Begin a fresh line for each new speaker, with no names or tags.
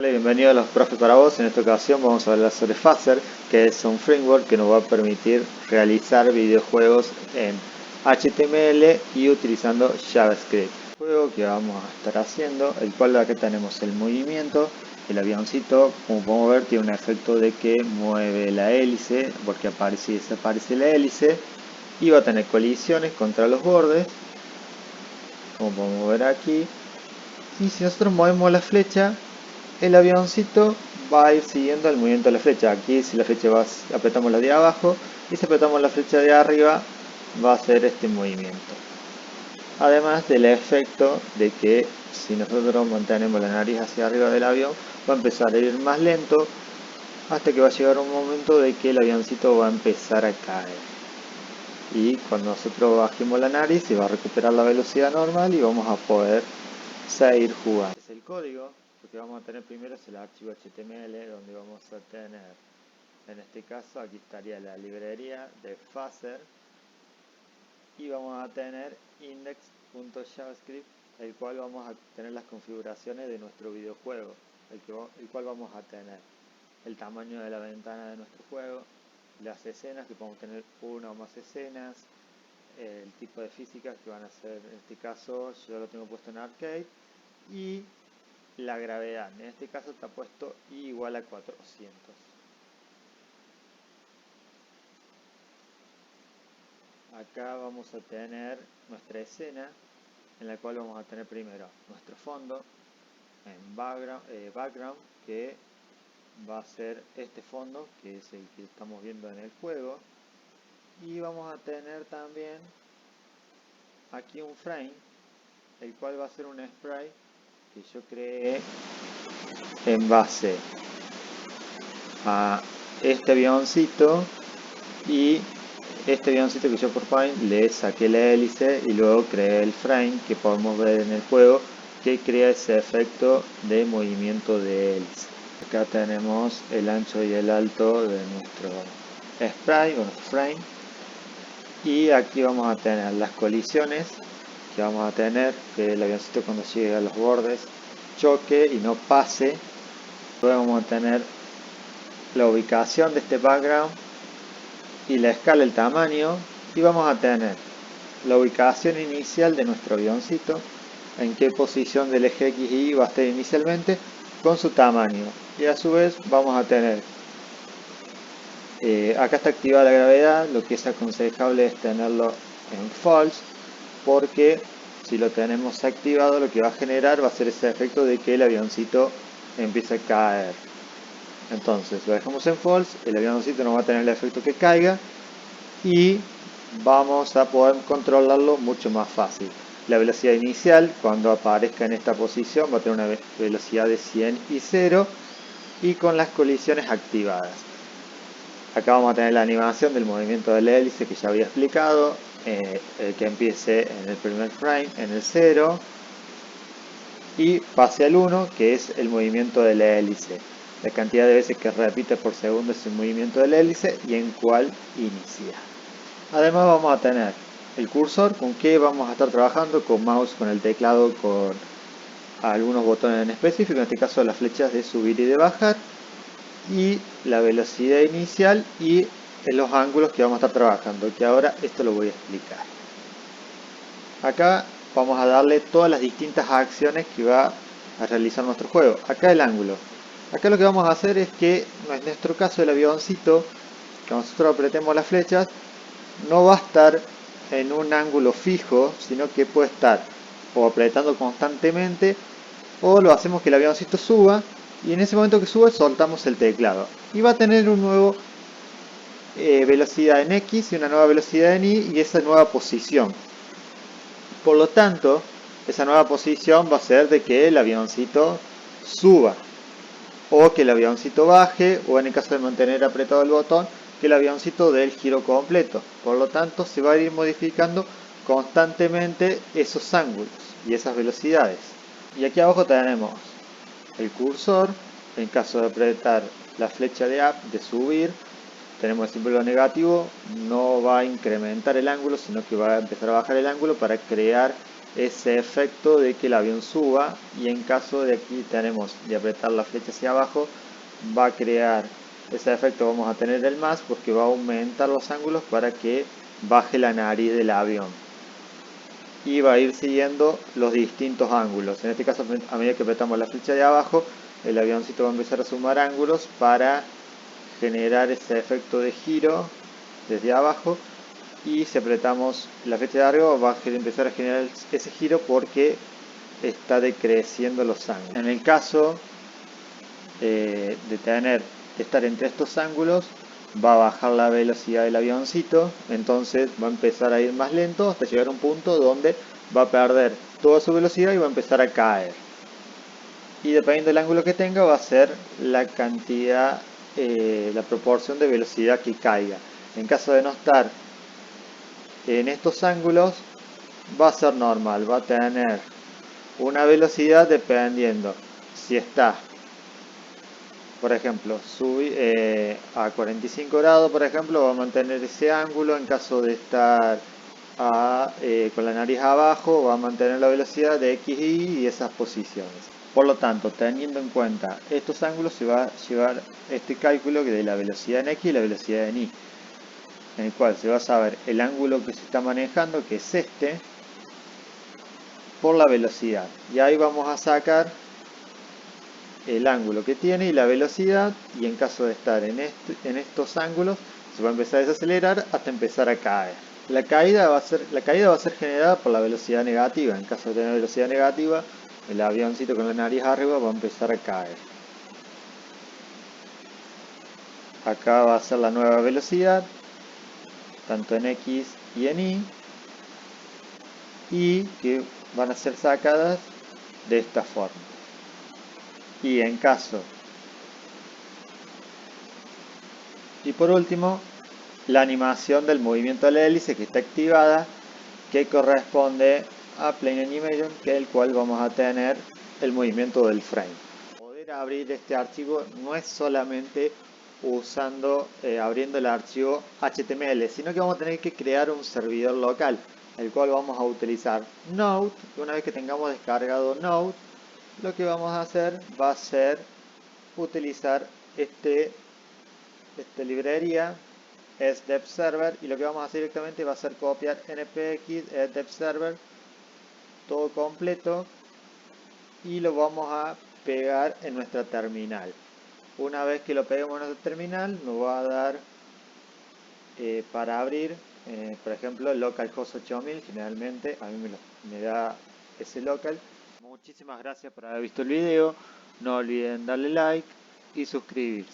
Hola, bienvenido a los Profes para Vos. En esta ocasión vamos a hablar sobre Phaser, que es un framework que nos va a permitir realizar videojuegos en HTML y utilizando JavaScript. El juego que vamos a estar haciendo, el cual acá tenemos el movimiento, el avioncito, como podemos ver tiene un efecto de que mueve la hélice, porque aparece y desaparece la hélice, y va a tener colisiones contra los bordes, como podemos ver aquí. Y si nosotros movemos la flecha, el avioncito va a ir siguiendo el movimiento de la flecha. Aquí si la flecha apretamos la de abajo y si apretamos la flecha de arriba va a hacer este movimiento. Además del efecto de que si nosotros mantenemos la nariz hacia arriba del avión va a empezar a ir más lento hasta que va a llegar un momento de que el avioncito va a empezar a caer. Y cuando nosotros bajemos la nariz se va a recuperar la velocidad normal y vamos a poder seguir jugando. Es el código. Lo que vamos a tener primero es el archivo HTML, donde vamos a tener, en este caso aquí estaría la librería de Phaser, y vamos a tener index.javascript, el cual vamos a tener las configuraciones de nuestro videojuego, el cual vamos a tener el tamaño de la ventana de nuestro juego, las escenas, que podemos tener una o más escenas, el tipo de físicas que van a ser, en este caso yo lo tengo puesto en arcade, y la gravedad, en este caso está puesto I igual a 400. Acá vamos a tener nuestra escena, en la cual vamos a tener primero nuestro fondo en background, que va a ser este fondo, que es el que estamos viendo en el juego. Y vamos a tener también aquí un frame, el cual va a ser un sprite que yo creé en base a este avioncito, y este avioncito que yo por Paint le saqué la hélice y luego creé el frame que podemos ver en el juego, que crea ese efecto de movimiento de hélice. Acá tenemos el ancho y el alto de nuestro sprite o nuestro frame, y aquí vamos a tener las colisiones que vamos a tener, que el avioncito cuando llegue a los bordes choque y no pase. Luego vamos a tener la ubicación de este background y la escala, el tamaño, y vamos a tener la ubicación inicial de nuestro avioncito, en qué posición del eje X y Y va a estar inicialmente, con su tamaño, y a su vez vamos a tener acá está activada la gravedad. Lo que es aconsejable es tenerlo en false, porque si lo tenemos activado lo que va a generar va a ser ese efecto de que el avioncito empiece a caer. Entonces lo dejamos en false, el avioncito no va a tener el efecto que caiga y vamos a poder controlarlo mucho más fácil. La velocidad inicial, cuando aparezca en esta posición, va a tener una velocidad de 100 y 0, y con las colisiones activadas. Acá vamos a tener la animación del movimiento de la hélice que ya había explicado, que empiece en el primer frame, en el 0, y pase al 1, que es el movimiento de la hélice. La cantidad de veces que repite por segundo ese movimiento de la hélice y en cuál inicia. Además vamos a tener el cursor, con que vamos a estar trabajando con mouse, con el teclado, con algunos botones en específico, en este caso las flechas de subir y de bajar, y la velocidad inicial y en los ángulos que vamos a estar trabajando, que ahora esto lo voy a explicar. Acá vamos a darle todas las distintas acciones que va a realizar nuestro juego. Acá el ángulo. Acá lo que vamos a hacer es que, en nuestro caso el avioncito, que nosotros apretemos las flechas, no va a estar en un ángulo fijo, sino que puede estar o apretando constantemente, o lo hacemos que el avioncito suba, y en ese momento que sube soltamos el teclado. Y va a tener un nuevo velocidad en X y una nueva velocidad en Y, y esa nueva posición. Por lo tanto, esa nueva posición va a ser de que el avioncito suba, o que el avioncito baje, o en el caso de mantener apretado el botón, que el avioncito dé el giro completo. Por lo tanto, se va a ir modificando constantemente esos ángulos y esas velocidades. Y aquí abajo tenemos el cursor. En caso de apretar la flecha de up, de subir, tenemos el símbolo negativo, no va a incrementar el ángulo, sino que va a empezar a bajar el ángulo para crear ese efecto de que el avión suba, y en caso de aquí tenemos de apretar la flecha hacia abajo, va a crear ese efecto. Vamos a tener el más porque va a aumentar los ángulos para que baje la nariz del avión y va a ir siguiendo los distintos ángulos. En este caso, a medida que apretamos la flecha de abajo, el avioncito va a empezar a sumar ángulos para generar ese efecto de giro desde abajo, y si apretamos la flecha de arriba va a empezar a generar ese giro porque está decreciendo los ángulos. En el caso de estar entre estos ángulos, va a bajar la velocidad del avioncito, entonces va a empezar a ir más lento hasta llegar a un punto donde va a perder toda su velocidad y va a empezar a caer. Y dependiendo del ángulo que tenga, va a ser la cantidad, la proporción de velocidad que caiga. En caso de no estar en estos ángulos, va a ser normal, va a tener una velocidad dependiendo si está, por ejemplo, a 45 grados, por ejemplo, va a mantener ese ángulo. En caso de estar con la nariz abajo, va a mantener la velocidad de X, Y y esas posiciones. Por lo tanto, teniendo en cuenta estos ángulos, se va a llevar este cálculo de la velocidad en X y la velocidad en Y, en el cual se va a saber el ángulo que se está manejando, que es este, por la velocidad. Y ahí vamos a sacar el ángulo que tiene y la velocidad, y en caso de estar en estos ángulos, se va a empezar a desacelerar hasta empezar a caer. La caída va a ser generada por la velocidad negativa. En caso de tener velocidad negativa, el avioncito con la nariz arriba va a empezar a caer. Acá va a ser la nueva velocidad, tanto en X y en Y que van a ser sacadas de esta forma. Y en caso, y por último, la animación del movimiento de la hélice, que está activada, que corresponde a Plane Animation, que es el cual vamos a tener el movimiento del frame. Poder abrir este archivo no es solamente abriendo el archivo HTML, sino que vamos a tener que crear un servidor local, el cual vamos a utilizar Node. Una vez que tengamos descargado Node, lo que vamos a hacer va a ser utilizar esta librería, es dev server, y lo que vamos a hacer directamente va a ser copiar npx dev server todo completo y lo vamos a pegar en nuestra terminal. Una vez que lo peguemos en nuestra terminal, nos va a dar para abrir, por ejemplo, localhost 8000. Generalmente a mí me da ese local. Muchísimas gracias por haber visto el video. No olviden darle like y suscribirse.